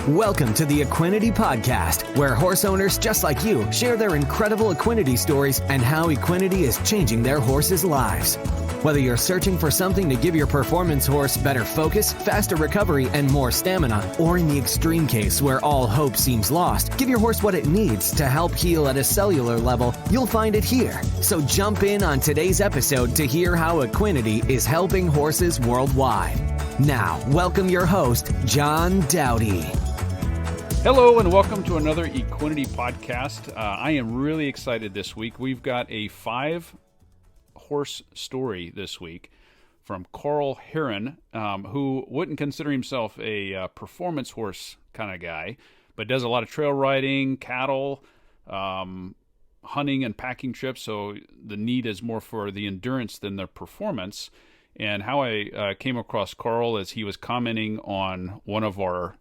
Welcome to the Equinety Podcast, where horse owners just like you share their incredible Equinety stories and how Equinety is changing their horses' lives. Whether you're searching for something to give your performance horse better focus, faster recovery, and more stamina, or in the extreme case where all hope seems lost, give your horse what it needs to help heal at a cellular level, you'll find it here. So jump in on today's episode to hear how Equinety is helping horses worldwide. Now, welcome your host, John Dowdy. Hello and welcome to another Equinety Podcast. I am really excited this week. We've got a 5-horse story this week from Carl Herren, who wouldn't consider himself a performance horse kind of guy, but does a lot of trail riding, cattle, hunting and packing trips, so the need is more for the endurance than the performance. And how I came across Carl is he was commenting on one of our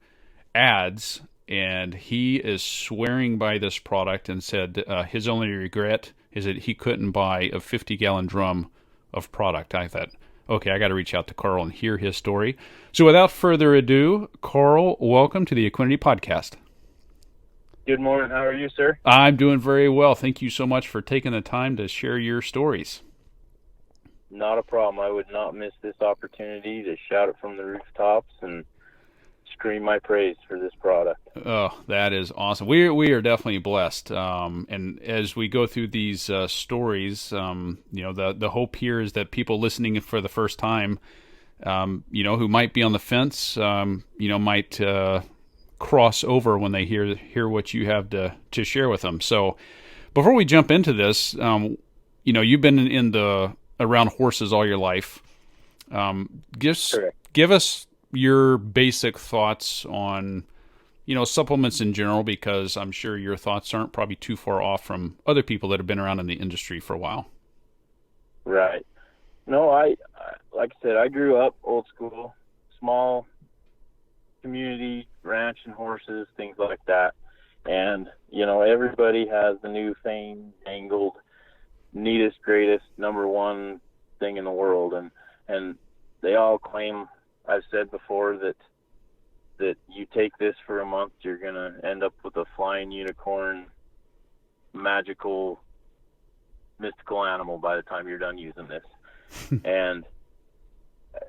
ads, and he is swearing by this product and said his only regret is that he couldn't buy a 50-gallon drum of product. I thought, okay, I got to reach out to Carl and hear his story. So without further ado, Carl, welcome to the Equinety Podcast. Good morning. How are you, sir? I'm doing very well. Thank you so much for taking the time to share your stories. Not a problem. I would not miss this opportunity to shout it from the rooftops and scream my praise for this product. Oh, that is awesome. We are definitely blessed. And as we go through these stories, the hope here is that people listening for the first time, who might be on the fence, might cross over when they hear what you have to share with them. So before we jump into this, you've been around horses all your life. Give us your basic thoughts on, supplements in general, because I'm sure your thoughts aren't probably too far off from other people that have been around in the industry for a while. Right. No, I like I said, I grew up old school, small community, ranch and horses, things like that. And, everybody has the new fangled, neatest, greatest, number one thing in the world. And they all claim, I've said before, that you take this for a month, you're going to end up with a flying unicorn, magical, mystical animal by the time you're done using this. and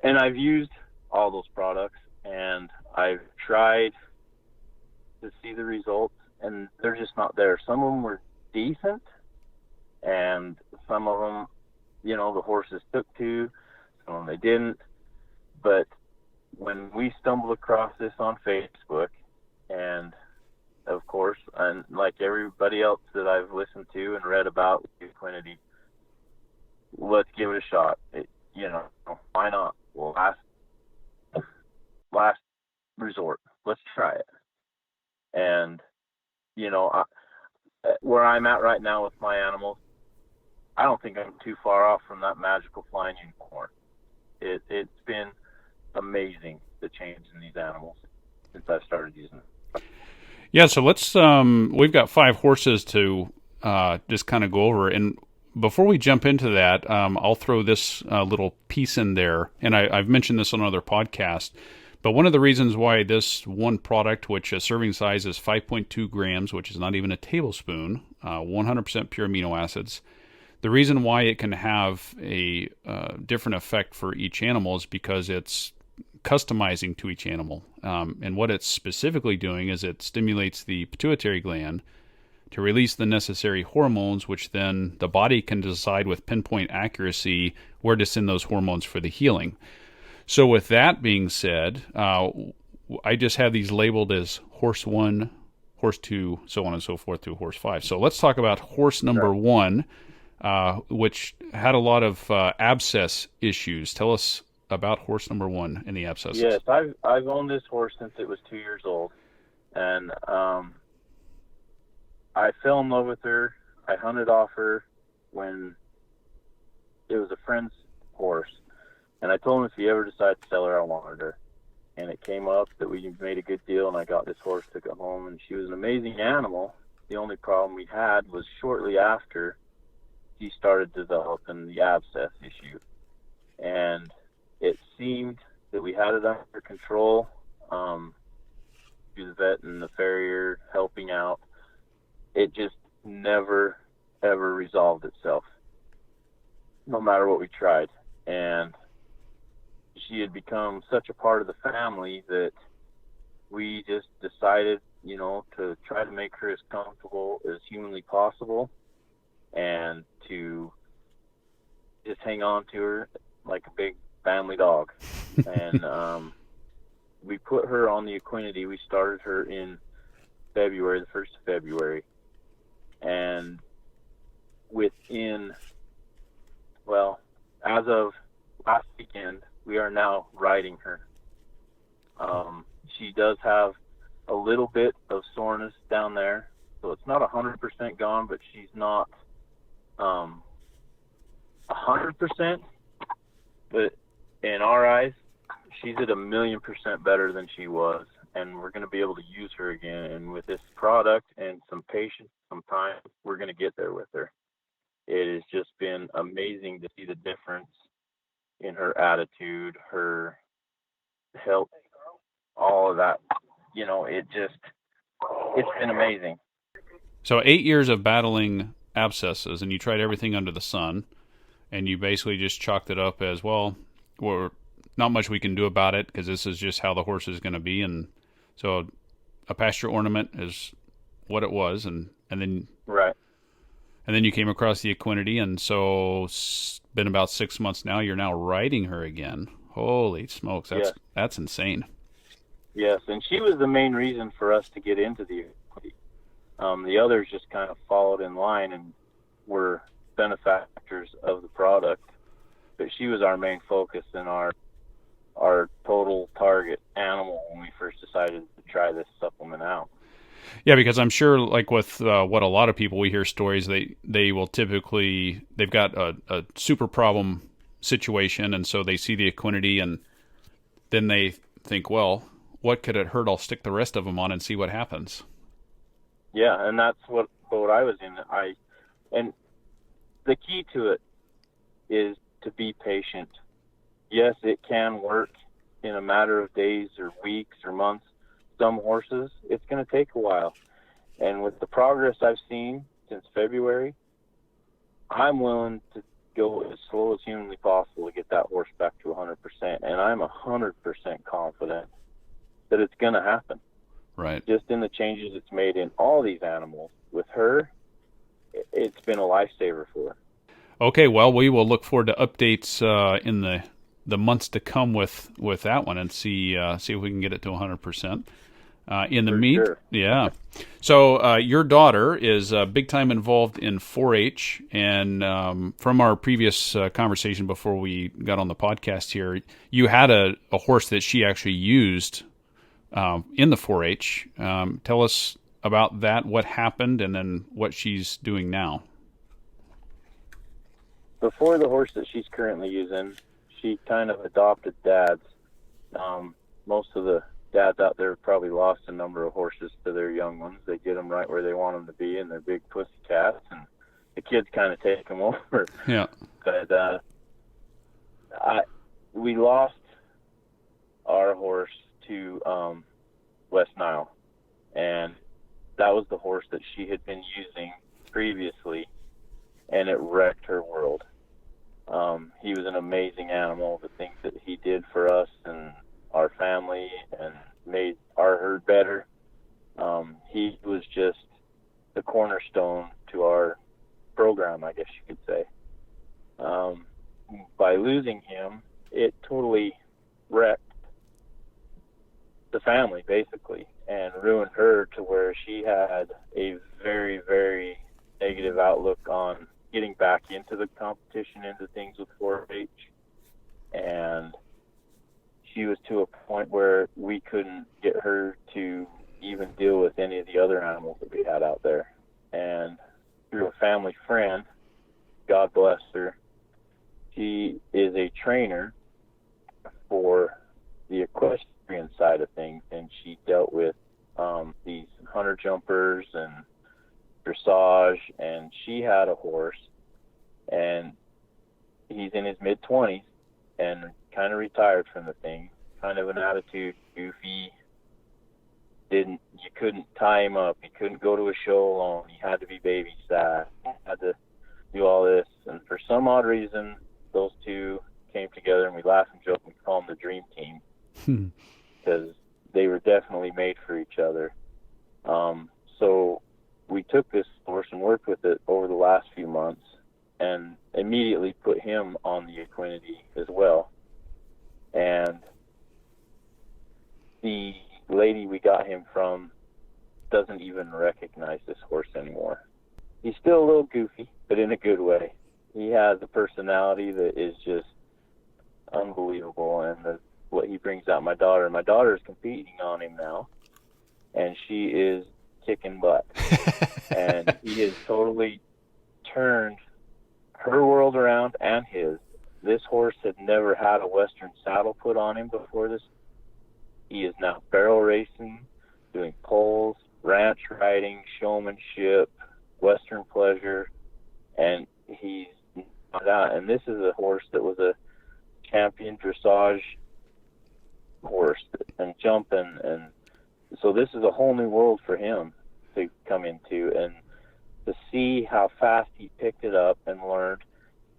I've used all those products, and I've tried to see the results, and they're just not there. Some of them were decent, and some of them, the horses took to, some of them they didn't. But when we stumbled across this on Facebook, and of course, and like everybody else that I've listened to and read about Equinety, let's give it a shot. Why not? Well, last resort, let's try it. And where I'm at right now with my animals, I don't think I'm too far off from that magical flying unicorn. It's been amazing the change in these animals since I've started using them. Yeah, so let's we've got 5 horses to just kind of go over, and before we jump into that, I'll throw this little piece in there, and I've mentioned this on another podcast, but one of the reasons why this one product, which a serving size is 5.2 grams, which is not even a tablespoon, 100% pure amino acids, the reason why it can have a different effect for each animal is because it's customizing to each animal. And what it's specifically doing is it stimulates the pituitary gland to release the necessary hormones, which then the body can decide with pinpoint accuracy where to send those hormones for the healing. So with that being said, I just have these labeled as horse 1, horse 2, so on and so forth through horse 5. So let's talk about horse number 1, which had a lot of abscess issues. Tell us about horse number 1 and the abscesses. Yes, I've owned this horse since it was 2 years old, and I fell in love with her. I hunted off her when it was a friend's horse, and I told him if he ever decided to sell her, I wanted her. And it came up that we made a good deal, and I got this horse, took it home, and she was an amazing animal. The only problem we had was shortly after she started developing the abscess issue, and it seemed that we had it under control. to the vet and the farrier helping out. It just never, ever resolved itself, no matter what we tried. And she had become such a part of the family that we just decided, to try to make her as comfortable as humanly possible and to just hang on to her like a big family dog. And we put her on the Equinety. We started her in February, the 1st of February. And as of last weekend, we are now riding her. She does have a little bit of soreness down there, so it's not 100% gone, but she's not 100%. But in our eyes, she's at 1,000,000% better than she was, and we're going to be able to use her again. And with this product and some patience, some time, we're going to get there with her. It has just been amazing to see the difference in her attitude, her health, all of that. It's been amazing. So 8 years of battling abscesses, and you tried everything under the sun, and you basically just chalked it up as, well, not much we can do about it because this is just how the horse is going to be. And so a pasture ornament is what it was. And then right. And then you came across the Equinety, and so it's been about 6 months now. You're now riding her again. Holy smokes, that's insane. Yes, and she was the main reason for us to get into the Equinety. The others just kind of followed in line and were benefactors of the product, but she was our main focus and our total target animal when we first decided to try this supplement out. Yeah, because I'm sure, like with what a lot of people, we hear stories, they will typically, they've got a super problem situation, and so they see the Equinety, and then they think, well, what could it hurt? I'll stick the rest of them on and see what happens. Yeah, and that's what I was in. And the key to it is to be patient. Yes, it can work in a matter of days or weeks or months. Some horses, it's going to take a while. And with the progress I've seen since February, I'm willing to go as slow as humanly possible to get that horse back to 100%. And I'm 100% confident that it's going to happen. Right. Just in the changes it's made in all these animals. With her, it's been a lifesaver for her. Okay, well, we will look forward to updates in the months to come with that one and see if we can get it to 100%. In the sure. Yeah. So your daughter is big time involved in 4-H, and from our previous conversation before we got on the podcast here, you had a horse that she actually used in the 4-H. Tell us about that, what happened, and then what she's doing now. Before the horse that she's currently using, she kind of adopted dads. Most of the dads out there probably lost a number of horses to their young ones. They get them right where they want them to be, and they're big pussy cats, and the kids kind of take them over. Yeah. But we lost our horse to West Nile, and that was the horse that she had been using previously, and it wrecked her world. He was an amazing animal. The things that he did for us and our family and made our herd better. He was just the cornerstone to our program, I guess you could say. By losing him, it totally wrecked the family, basically, and ruined her to where she had a very, very negative outlook on getting back into the competition, into things with 4-H. And she was to a point where we couldn't get her to even deal with any of the other animals that we had out there. And through a family friend, God bless her, she is a trainer for the equestrian side of things, and she dealt with these hunter jumpers and dressage, and she had a horse, and he's in his mid-20s and kind of retired from the thing, kind of an attitude, goofy, you couldn't tie him up. You couldn't go to a show alone. He had to be babysat. You had to do all this. And for some odd reason, those two came together, and we laugh and joke and call them the dream team because they were definitely made for each other. So we took this horse and worked with it over the last few months and immediately put him on the Equinety as well. And the lady we got him from doesn't even recognize this horse anymore. He's still a little goofy, but in a good way. He has a personality that is just unbelievable, and what he brings out my daughter. My daughter is competing on him now, and she is kicking butt. And he has totally turned her world around and his. This horse had never had a Western saddle put on him before this. He is now barrel racing, doing poles, ranch riding, showmanship, Western pleasure, and he's not out. And this is a horse that was a champion dressage horse and jumping, and so this is a whole new world for him to come into, and to see how fast he picked it up and learned.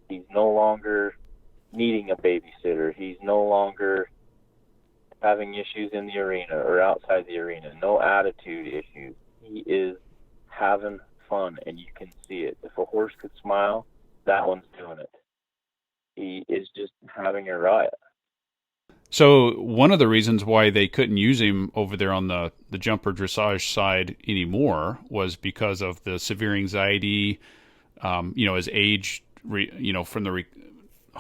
He's no longer needing a babysitter. He's no longer having issues in the arena or outside the arena. No attitude issues. He is having fun, and you can see it. If a horse could smile, that one's doing it. He is just having a riot. So one of the reasons why they couldn't use him over there on the jumper dressage side anymore was because of the severe anxiety, his age, from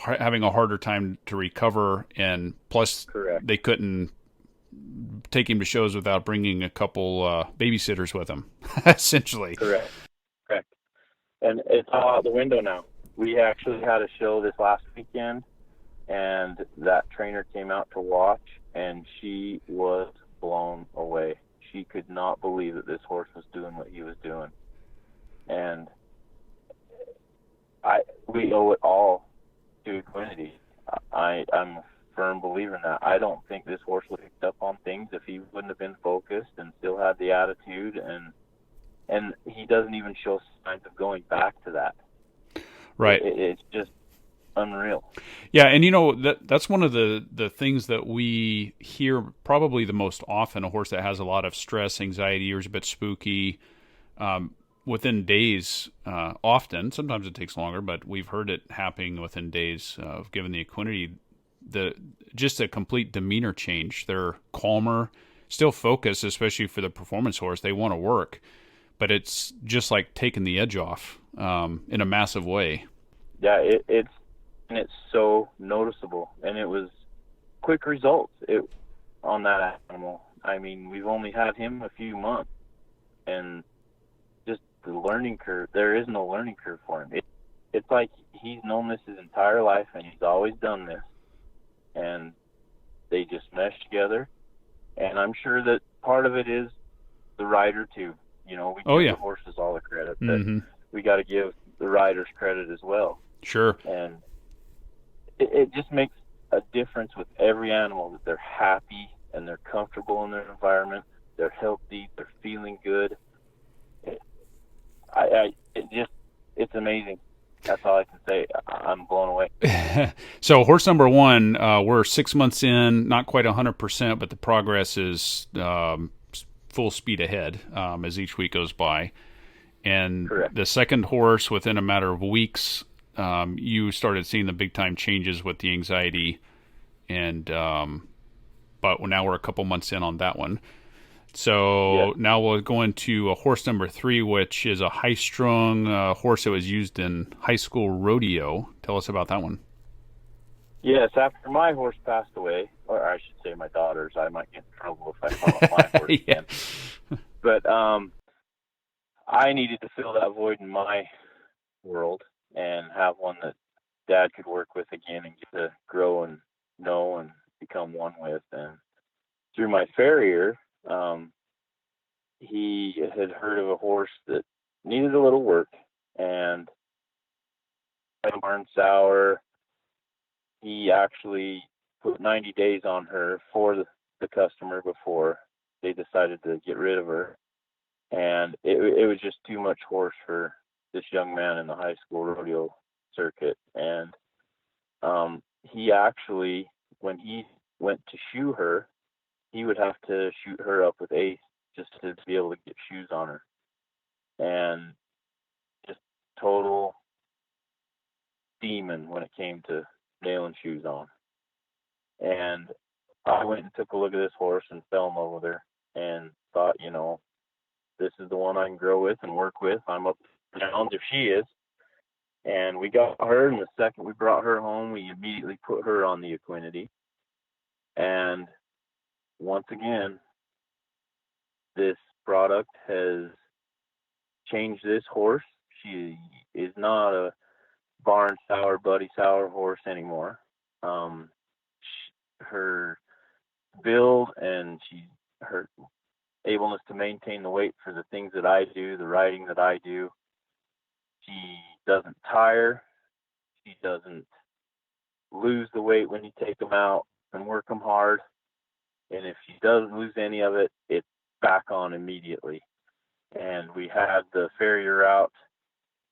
having a harder time to recover, and plus Correct. They couldn't take him to shows without bringing a couple babysitters with him, essentially. Correct. And it's all out the window now. We actually had a show this last weekend, and that trainer came out to watch, and she was blown away. She could not believe that this horse was doing what he was doing. And we owe it all to Equinety. I'm a firm believer in that. I don't think this horse would have picked up on things if he wouldn't have been focused and still had the attitude, and he doesn't even show signs of going back to that. Right. It's just unreal. Yeah, and that's one of the things that we hear probably the most often. A horse that has a lot of stress, anxiety, or is a bit spooky, within days, often. Sometimes it takes longer, but we've heard it happening within days of giving the Equinety just a complete demeanor change. They're calmer, still focused, especially for the performance horse. They want to work, but it's just like taking the edge off in a massive way. Yeah, it's so noticeable, and it was quick results on that animal. I mean, we've only had him a few months, and just the learning curve, there is no learning curve for him. It's like he's known this his entire life, and he's always done this, and they just mesh together. And I'm sure that part of it is the rider too. We give the horses all the credit, but we got to give the riders credit as well. Sure. And it just makes a difference with every animal that they're happy and they're comfortable in their environment. They're healthy. They're feeling good. It's amazing. That's all I can say. I'm blown away. So horse number one, we're 6 months in, not quite 100%, but the progress is full speed ahead as each week goes by. And Correct. The second horse, within a matter of weeks, you started seeing the big time changes with the anxiety, and but now we're a couple months in on that one. So Now we'll go into a horse number 3, which is a high-strung horse that was used in high school rodeo. Tell us about that one. Yes, after my horse passed away, or I should say my daughter's, I might get in trouble if I call it my horse again. But I needed to fill that void in my world and have one that Dad could work with again and get to grow and know and become one with. And through my farrier, he had heard of a horse that needed a little work, and barn sour. He actually put 90 days on her for the customer before they decided to get rid of her. And it was just too much horse for this young man in the high school rodeo circuit. And he actually, when he went to shoe her, he would have to shoot her up with Ace just to be able to get shoes on her. And just total demon when it came to nailing shoes on. And I went and took a look at this horse and fell in love with her and thought, you know, this is the one I can grow with and work with. I'm up to challenge if she is. And we got her, and the second we brought her home, we immediately put her on the Equinety. And once again, this product has changed this horse. She is not a barn sour, buddy sour horse anymore. Her build and her ableness to maintain the weight for the things that I do, the riding that I do. She doesn't tire. She doesn't lose the weight when you take them out and work them hard. And if she doesn't lose any of it, it's back on immediately. And we had the farrier out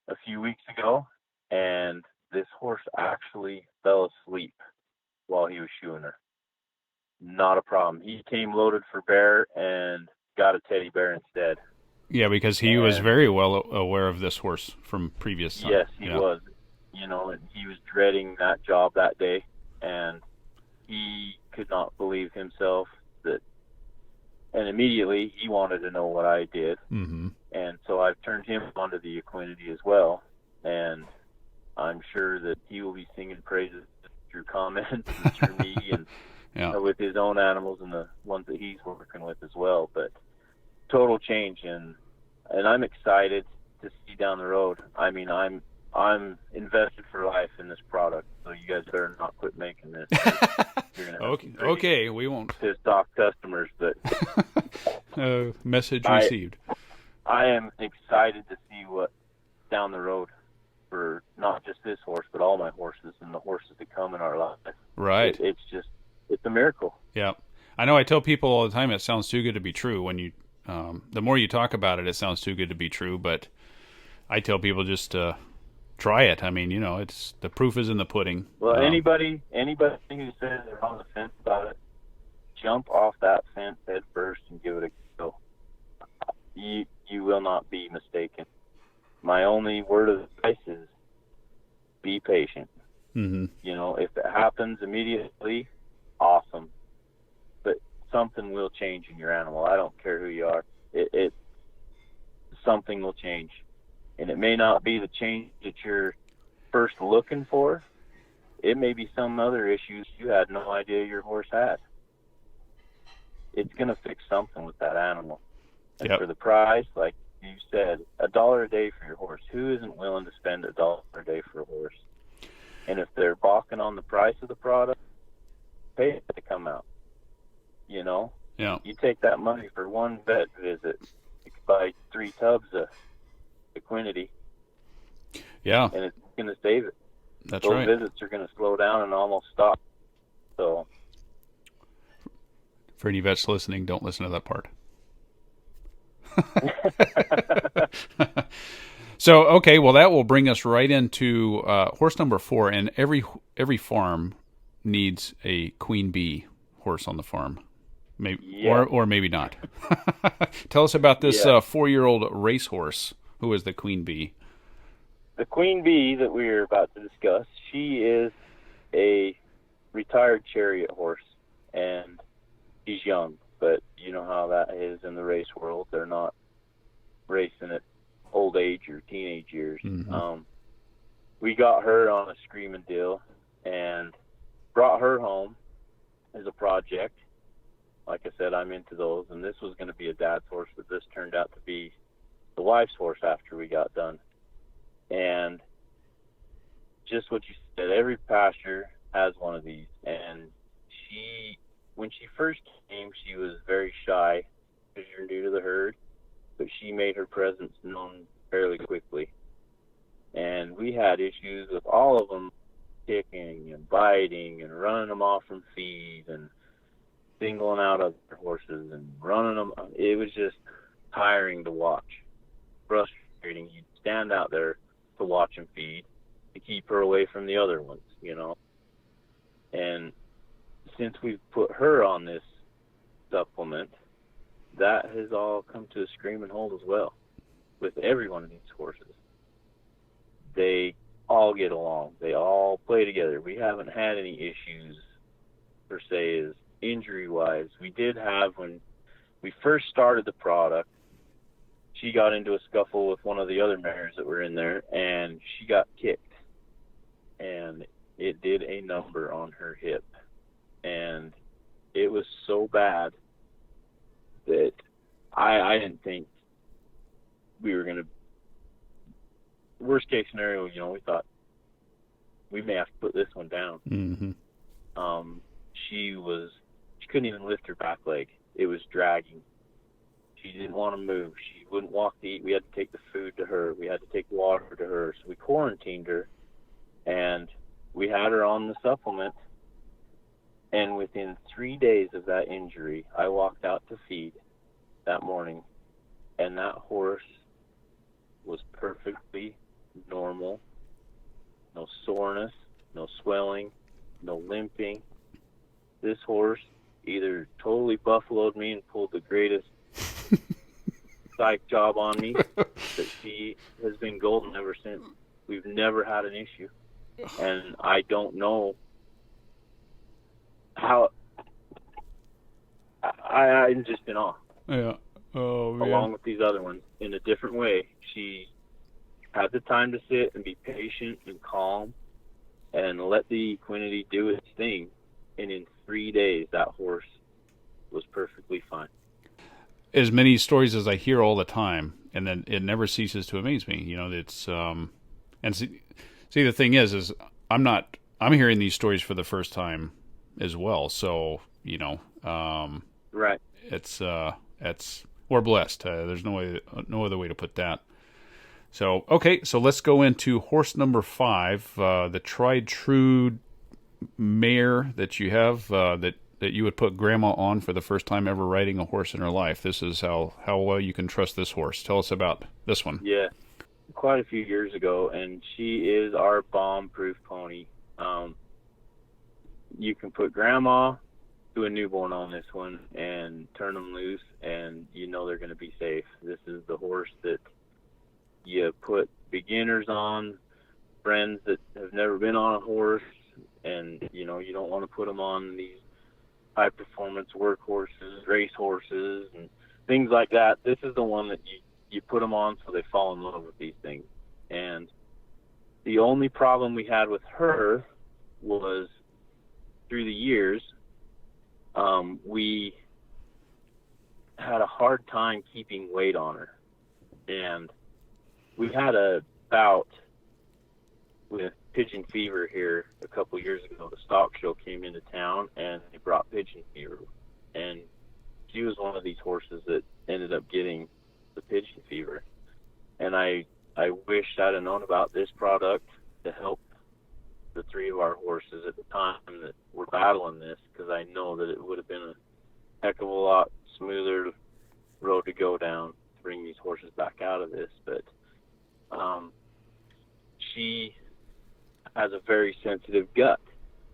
a few weeks ago, and this horse actually fell asleep while he was shoeing her. Not a problem. He came loaded for bear and got a teddy bear instead. Yeah, because he was very well aware of this horse from previous time. Yes, he was. You know, and he was dreading that job that day, and he could not believe himself and immediately he wanted to know what I did. Mm-hmm. And so I've turned him onto the Equinety as well, and I'm sure that he will be singing praises through comments and through me and with his own animals and the ones that he's working with as well. But total change, and I'm excited to see down the road. I mean, I'm invested for life in this product, so you guys better not quit making this. You're gonna okay, we won't. Pissed off customers, but message received. I am excited to see what down the road for not just this horse, but all my horses and the horses that come in our life. Right. It's a miracle. Yeah. I know I tell people all the time it sounds too good to be true. When you, the more you talk about it, it sounds too good to be true. But I tell people just try it. I mean, you know, it's the proof is in the pudding. Well, anybody who says they're on the fence about it, jump off that fence head first and give it a go. You will not be mistaken. My only word of advice is be patient. Mm-hmm. You know, if it happens immediately, awesome. But something will change in your animal. I don't care who you are. Something will change. And it may not be the change that you're first looking for. It may be some other issues you had no idea your horse had. It's going to fix something with that animal. And for the price, like you said, $1 a day for your horse. Who isn't willing to spend $1 a day for a horse? And if they're balking on the price of the product, pay it to come out. You know? Yeah. You take that money for one vet visit. You could buy 3 tubs of Equinety. Yeah. And it's going to save it. That's right. Those visits are going to slow down and almost stop. So, for any vets listening, don't listen to that part. So, okay, well, that will bring us right into horse number 4. And every farm needs a queen bee horse on the farm, maybe or maybe not. Tell us about this 4-year-old racehorse who is the queen bee. The queen bee that we are about to discuss, she is a retired chariot horse, and she's young. But you know how that is in the race world. They're not racing at old age or teenage years. Mm-hmm. We got her on a screaming deal and brought her home as a project. Like I said, I'm into those, and this was going to be a dad's horse, but this turned out to be the wife's horse after we got done. And just what you said, every pasture has one of these. And when she first came, she was very shy because you're new to the herd, but she made her presence known fairly quickly. And we had issues with all of them kicking and biting and running them off from feed and singling out other horses and running them. It was just tiring to watch, frustrating. You'd stand out there to watch them feed, to keep her away from the other ones, you know. And since we've put her on this supplement, that has all come to a screaming halt as well with every one of these horses. They all get along. They all play together. We haven't had any issues, per se, as injury-wise. We did have, when we first started the product, she got into a scuffle with one of the other mares that were in there, and she got kicked. And it did a number on her hip. And it was so bad that I didn't think we were going to, worst case scenario, you know, we thought we may have to put this one down. Mm-hmm. She couldn't even lift her back leg. It was dragging. She didn't want to move. She wouldn't walk to eat. We had to take the food to her. We had to take water to her. So we quarantined her, and we had her on the supplement. And within 3 days of that injury, I walked out to feed that morning, and that horse was perfectly normal. No soreness, no swelling, no limping. This horse either totally buffaloed me and pulled the greatest psych job on me, that she has been golden ever since. We've never had an issue. And I don't know how. I'm just in awe. Yeah. Oh, yeah. Along with these other ones, in a different way. She had the time to sit and be patient and calm and let the Equinety do its thing. And in 3 days, that horse was perfectly fine. As many stories as I hear all the time, and then it never ceases to amaze me. You know, it's and see the thing is I'm hearing these stories for the first time as well. So, you know, right. It's we're blessed. There's no other way to put that. So, okay, so let's go into horse number 5, the tried true mare that you have, that you would put grandma on for the first time ever riding a horse in her life. This is how well you can trust this horse. Tell us about this one. Yeah, quite a few years ago, and she is our bomb-proof pony. You can put grandma to a newborn on this one and turn them loose, and you know they're going to be safe. This is the horse that you put beginners on, friends that have never been on a horse, and you know you don't want to put them on these high performance work horses, race horses, and things like that. This is the one that you put them on so they fall in love with these things. And the only problem we had with her was through the years, we had a hard time keeping weight on her. And we had a bout with pigeon fever here a couple years ago. The stock show came into town and they brought pigeon fever. And she was one of these horses that ended up getting the pigeon fever. And I wished I'd have known about this product to help the 3 of our horses at the time that were battling this, because I know that it would have been a heck of a lot smoother road to go down to bring these horses back out of this. But she has a very sensitive gut,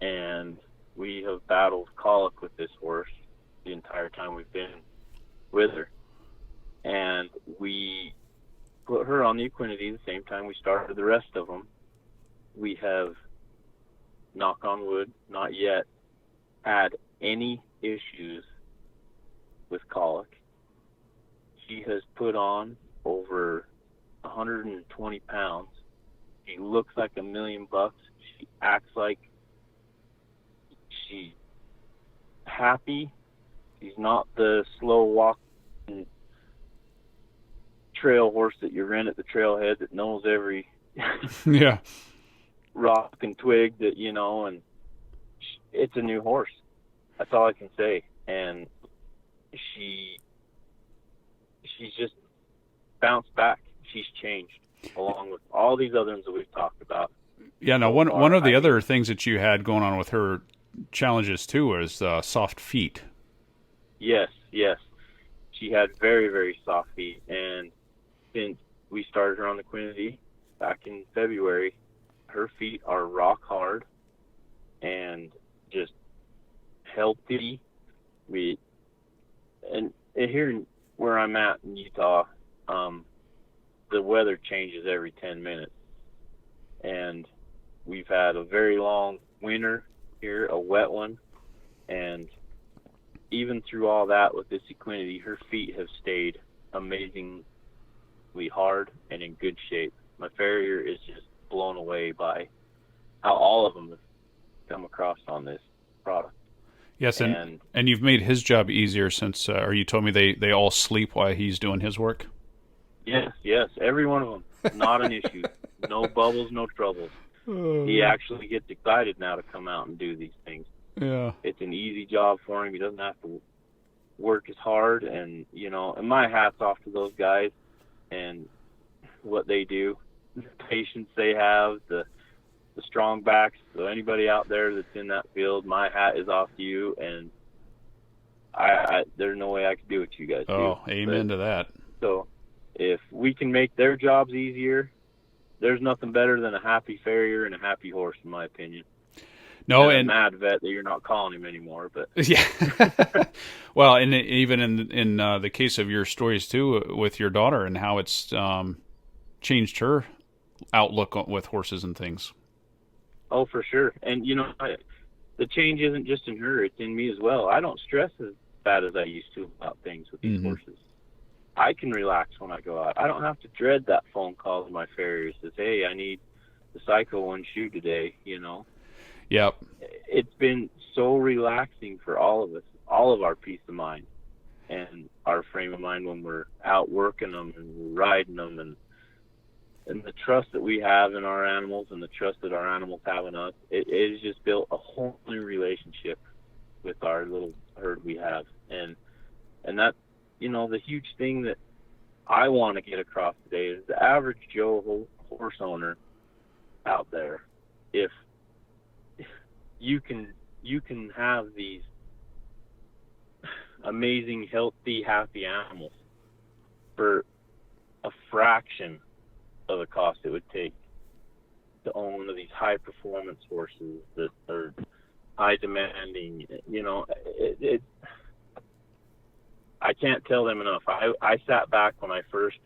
and we have battled colic with this horse the entire time we've been with her. And we put her on the Equinety the same time we started the rest of them. We have, knock on wood, not yet had any issues with colic. She has put on over 120 pounds. She looks like $1 million. She acts like she's happy. She's not the slow walking trail horse that you rent at the trailhead that knows every yeah rock and twig that, you know, and it's a new horse. That's all I can say. And she's just bounced back. She's changed, along with all these other ones that we've talked about. Yeah, now one of the other things that you had going on with her challenges too is soft feet. Yes, yes. She had very, very soft feet, and since we started her on the Equinety back in February, her feet are rock hard and just healthy. And here where I'm at in Utah, the weather changes every 10 minutes, and we've had a very long winter here, a wet one, and even through all that with this Equinety, her feet have stayed amazingly hard and in good shape. My farrier is just blown away by how all of them have come across on this product. Yes, and you've made his job easier since, or you told me they all sleep while he's doing his work? Yes, every one of them. Not an issue. No bubbles, no troubles. He actually gets excited now to come out and do these things. Yeah. It's an easy job for him. He doesn't have to work as hard, and and my hat's off to those guys and what they do, the patience they have, the strong backs. So anybody out there that's in that field, my hat is off to you, and I there's no way I could do what you guys do. Oh, amen to that. So if we can make their jobs easier, there's nothing better than a happy farrier and a happy horse, in my opinion. No, and a mad vet that you're not calling him anymore, but yeah. Well, and even in the case of your stories too, with your daughter and how it's changed her outlook with horses and things. Oh, for sure. And the change isn't just in her; it's in me as well. I don't stress as bad as I used to about things with these horses. I can relax when I go out. I don't have to dread that phone call to my farrier that says, "Hey, I need the Psycho 1 shoe today." Yep. It's been so relaxing for all of us, all of our peace of mind and our frame of mind when we're out working them and we're riding them, and the trust that we have in our animals and the trust that our animals have in us. It has just built a whole new relationship with our little herd we have. And that, the huge thing that I want to get across today is the average Joe horse owner out there, if you can have these amazing, healthy, happy animals for a fraction of the cost it would take to own one of these high performance horses that are high demanding. I can't tell them enough. I sat back when I first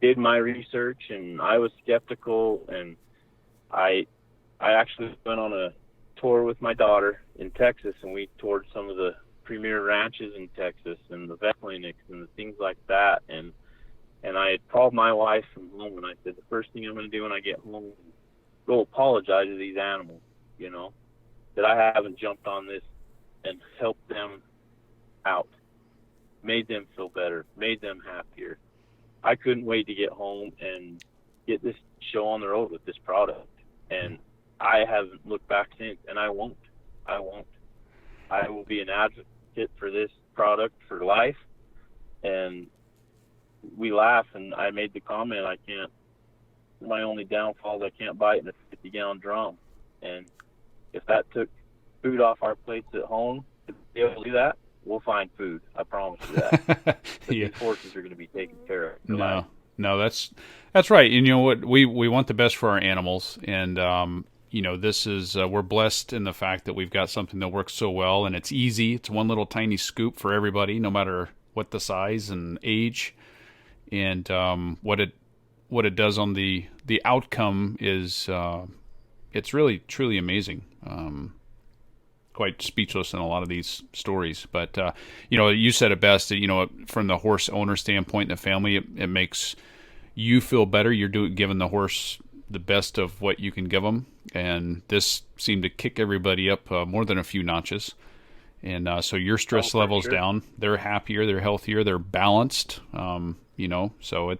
did my research, and I was skeptical, and I actually went on a tour with my daughter in Texas, and we toured some of the premier ranches in Texas and the vet clinics and the things like that, and I had called my wife from home, and I said, the first thing I'm going to do when I get home is go apologize to these animals, that I haven't jumped on this and helped them out, made them feel better, made them happier. I couldn't wait to get home and get this show on the road with this product, and I haven't looked back since, and I won't. I will be an advocate for this product for life. And we laugh, and I made the comment, my only downfall is I can't bite in a 50-gallon drum. And if that took food off our plates at home to be able to do that, we'll find food. I promise you that. Yeah. These horses are going to be taken care of. No, that's right. And you know what? We want the best for our animals, and this is we're blessed in the fact that we've got something that works so well, and it's easy. It's one little tiny scoop for everybody, no matter what the size and age, and what it does on the outcome is it's really truly amazing. Quite speechless in a lot of these stories, but you said it best. From the horse owner standpoint, and the family, it makes you feel better. You're giving the horse the best of what you can give them, and this seemed to kick everybody up more than a few notches. And so your stress levels down. They're happier, they're healthier, they're balanced. So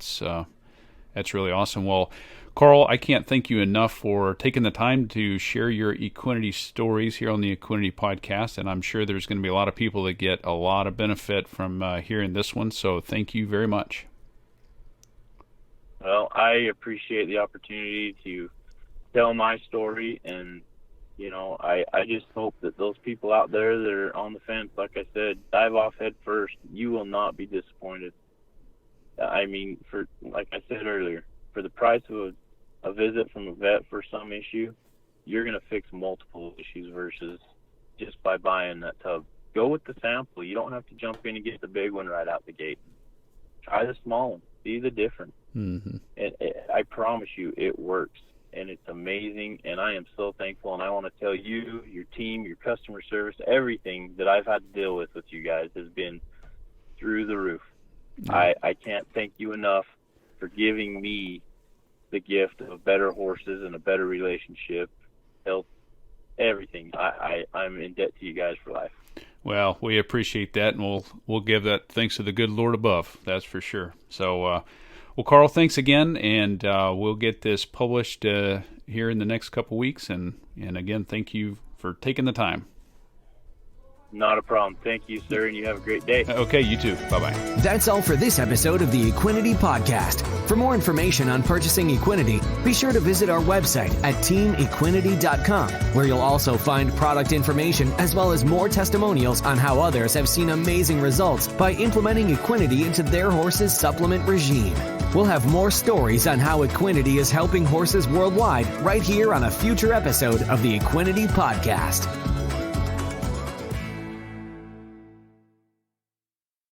that's really awesome. Well, Carl, I can't thank you enough for taking the time to share your Equinety stories here on the Equinety Podcast, and I'm sure there's going to be a lot of people that get a lot of benefit from hearing this one, so thank you very much. Well, I appreciate the opportunity to tell my story, and, I just hope that those people out there that are on the fence, like I said, dive off head first. You will not be disappointed. I mean, like I said earlier, for the price of a visit from a vet for some issue, you're going to fix multiple issues versus just by buying that tub. Go with the sample. You don't have to jump in and get the big one right out the gate. Try the small one. See the difference. Mm-hmm. And I promise you, it works. And it's amazing, and I am so thankful, and I want to tell you, your team, your customer service, everything that I've had to deal with you guys has been through the roof. Yeah. I can't thank you enough for giving me the gift of better horses and a better relationship, health, everything. I'm in debt to you guys for life. Well, we appreciate that, and we'll give that thanks to the good Lord above, that's for sure. So, well, Carl, thanks again, and we'll get this published here in the next couple weeks. And again, thank you for taking the time. Not a problem. Thank you, sir, and you have a great day. Okay, you too. Bye-bye. That's all for this episode of the Equinety Podcast. For more information on purchasing Equinety, be sure to visit our website at teamequinety.com, where you'll also find product information as well as more testimonials on how others have seen amazing results by implementing Equinety into their horse's supplement regime. We'll have more stories on how Equinety is helping horses worldwide right here on a future episode of the Equinety Podcast.